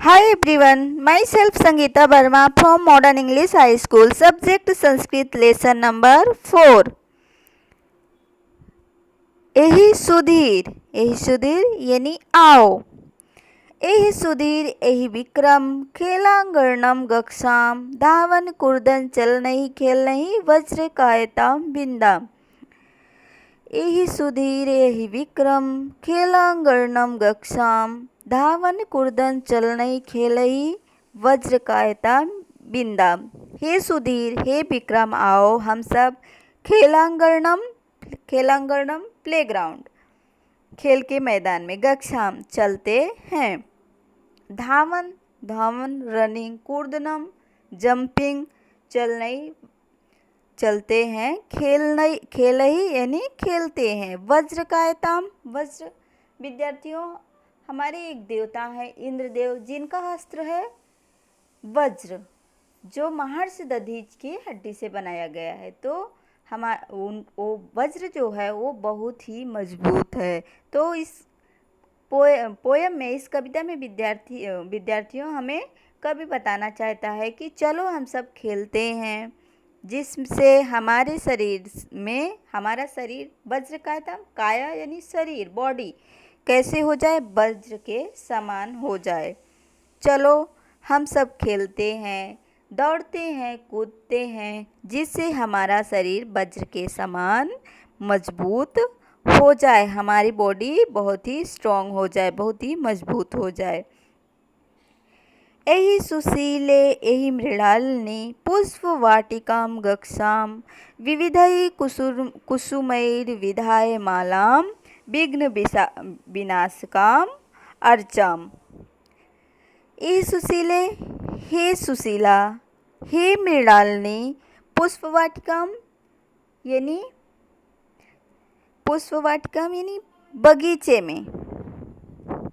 Hi everyone, myself Sangeeta Verma from Modern English High School, subject Sanskrit lesson number 4. एहि सुधीर यानी आओ। एहि सुधीर एहि विक्रम खेलांगणम गक्षाम धावन कुर्दन चल नहीं खेल नहीं वज्र कायताम बिंदाम। एहि सुधीर एहि विक्रम खेलांगणम गक्षाम धावन कुर्दन चलनई खेलई वज्र कायता बिंदाम। हे सुधीर हे विक्रम आओ हम सब खेलांगणम प्लेग्राउंड खेल के मैदान में गक्षाम चलते हैं। धावन धावन रनिंग कूर्दनम जंपिंग चलनई चलते हैं खेलही यानी खेलते हैं। वज्र कायताम वज्र विद्यार्थियों हमारे एक देवता है इंद्रदेव जिनका अस्त्र है वज्र जो महर्षि दधीच की हड्डी से बनाया गया है। तो वो वज्र जो है वो बहुत ही मजबूत है। तो इस पोयम में इस कविता में विद्यार्थियों हमें कवि बताना चाहता है कि चलो हम सब खेलते हैं जिससे हमारे शरीर में हमारा शरीर वज्र काया यानी शरीर बॉडी कैसे हो जाए वज्र के समान हो जाए। चलो हम सब खेलते हैं दौड़ते हैं कूदते हैं जिससे हमारा शरीर वज्र के समान मजबूत हो जाए, हमारी बॉडी बहुत ही स्ट्रांग हो जाए, बहुत ही मजबूत हो जाए। एहि सुशीले एहि मृणालिनी पुष्पवाटिकां गक्षाम विविधैः कुसुमैर्विधाय मालां विघ्न विनाशकाम अर्चाम। एहि सुशीले हे सुशीला हे मृणालिनी पुष्पवाटिकां यानी बगीचे में,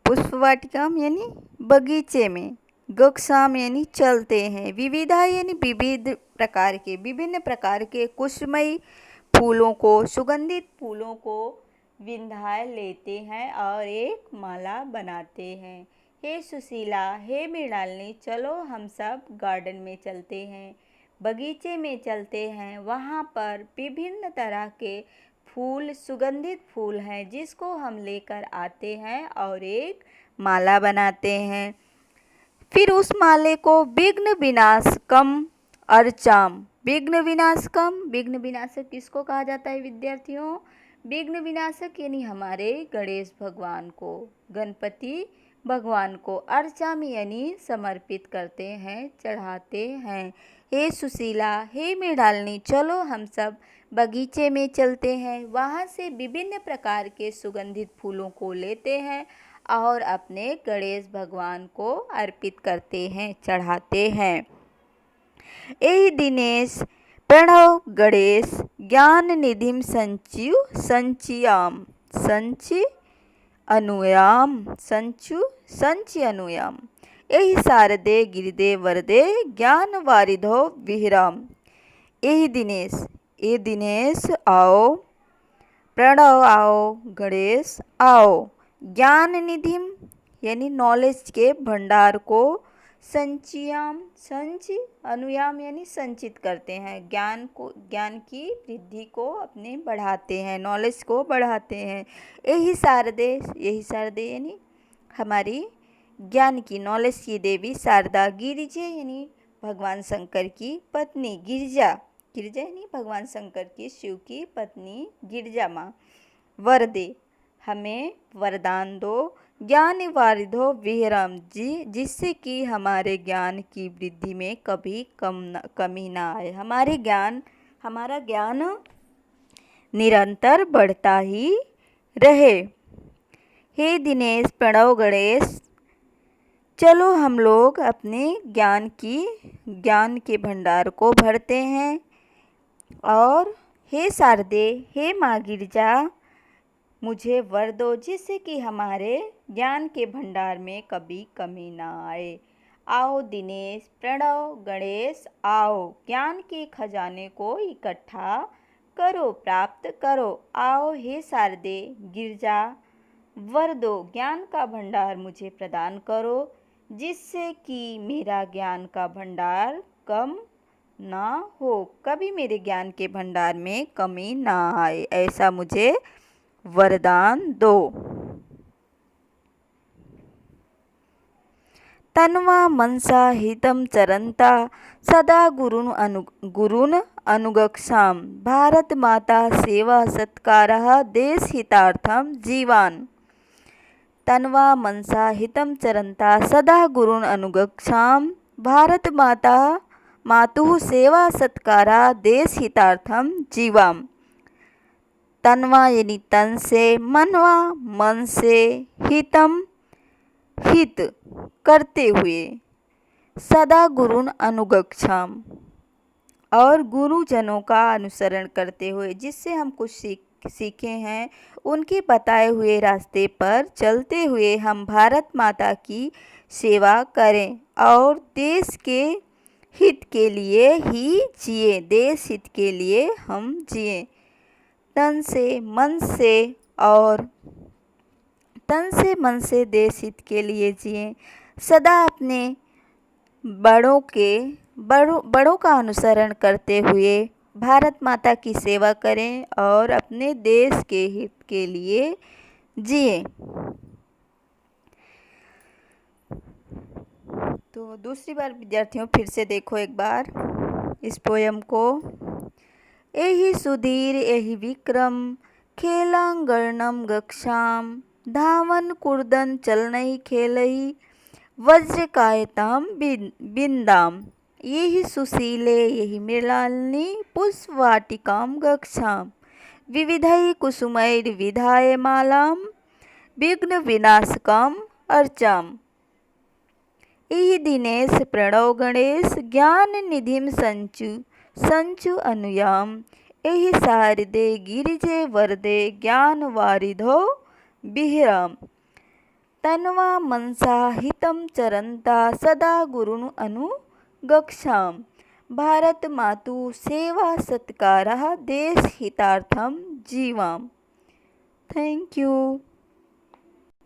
पुष्पवाटिकां यानी बगीचे में, गक्षाम यानी चलते हैं, विविधा यानी विभिन्न प्रकार के कुसुमई फूलों को सुगंधित फूलों को विंध्याय लेते हैं और एक माला बनाते हैं। हे सुशीला हे मृणालिनी चलो हम सब गार्डन में चलते हैं, बगीचे में चलते हैं, वहाँ पर विभिन्न तरह के फूल सुगंधित फूल हैं जिसको हम लेकर आते हैं और एक माला बनाते हैं। फिर उस माले को विघ्न विनाशकम अर्चाम। विघ्न विनाशक किसको कहा जाता है विद्यार्थियों? विघ्न विनाशक यानी हमारे गणेश भगवान को, गणपति भगवान को अर्चाम यानी समर्पित करते हैं, चढ़ाते हैं। हे सुशीला हे मृणालिनी चलो हम सब बगीचे में चलते हैं, वहाँ से विभिन्न प्रकार के सुगंधित फूलों को लेते हैं और अपने गणेश भगवान को अर्पित करते हैं, चढ़ाते हैं। एहि दिनेश प्रणव गणेश ज्ञान निधिम संचि अनुयाम एहि शारदे गिरिदे वरदे ज्ञान वारिधो विहराम। एहि दिनेश आओ, प्रणव आओ, गणेश आओ, ज्ञान निधिम यानी नॉलेज के भंडार को, अनुयाम यानी संचित करते हैं, ज्ञान की वृद्धि को अपने बढ़ाते हैं, नॉलेज को बढ़ाते हैं। यही शारदे यानी हमारी ज्ञान की नॉलेज की देवी शारदा, गिरिजे यानी भगवान शंकर की पत्नी, गिरिजा यानी भगवान शंकर की शिव की पत्नी गिरिजा माँ, वरदे हमें वरदान दो, ज्ञान वारिधो विहरम जी जिससे कि हमारे ज्ञान की वृद्धि में कभी कमी ना आए, हमारा ज्ञान निरंतर बढ़ता ही रहे। हे दिनेश प्रणव गणेश चलो हम लोग अपने ज्ञान के भंडार को भरते हैं। और हे शारदे हे माँ गिरिजा मुझे वर दो जिससे कि हमारे ज्ञान के भंडार में कभी कमी ना आए। आओ दिनेश प्रणव गणेश आओ, ज्ञान के खजाने को इकट्ठा करो, प्राप्त करो। आओ हे शारदे गिरिजा वर दो, ज्ञान का भंडार मुझे प्रदान करो जिससे कि मेरा ज्ञान का भंडार कम ना हो, कभी मेरे ज्ञान के भंडार में कमी ना आए, ऐसा मुझे वरदान दो। तन्वा मनसा हितं चरन्ता सदा गुरुन् अनुगक्षाम। भारत माता सेवा सत्कारः देशहितार्थं जीवान्। तन्वा मनसा हितं चरन्ता सदा गुरुन् अनुगक्षाम। भारत माता मातुः सेवा सत्कारा देशहितार्थं जीवाम। तन्वा यानी तन से, मनवा मन से, हितम हित करते हुए, सदा गुरुन अनुगक्षाम और गुरुजनों का अनुसरण करते हुए, जिससे हम कुछ सीखे हैं उनके बताए हुए रास्ते पर चलते हुए हम भारत माता की सेवा करें और देश के हित के लिए ही जिए, देश हित के लिए हम जिए। तन से मन से देश हित के लिए जिए। सदा अपने बड़ों का अनुसरण करते हुए भारत माता की सेवा करें और अपने देश के हित के लिए जिए। तो दूसरी बार विद्यार्थियों फिर से देखो एक बार इस पोयम को। एहि सुधीर एहि विक्रम खेलांगणम गक्षाम। धावन कुर्दन चलनहि खेलहि वज्रकायताम बिंदाम। यहि सुशीले यहि मृणालिनी पुष्पवाटिकाम गक्षाम। विविधैः कुसुमैर्विधाय मालाम विघ्न विनाशकम अर्चाम। इहि दिनेश प्रणव गणेश ज्ञान निधिम संचु अनुयाम। एहि शारदे गिरिजे वरदे ज्ञान वारिधो बिहराम। तन्वा मनसा हितं चरन्ता सदा गुरुन् अनुगक्षाम। भारत मातु सेवा सत्कारः देश हितार्थं जीवाम। Thank you.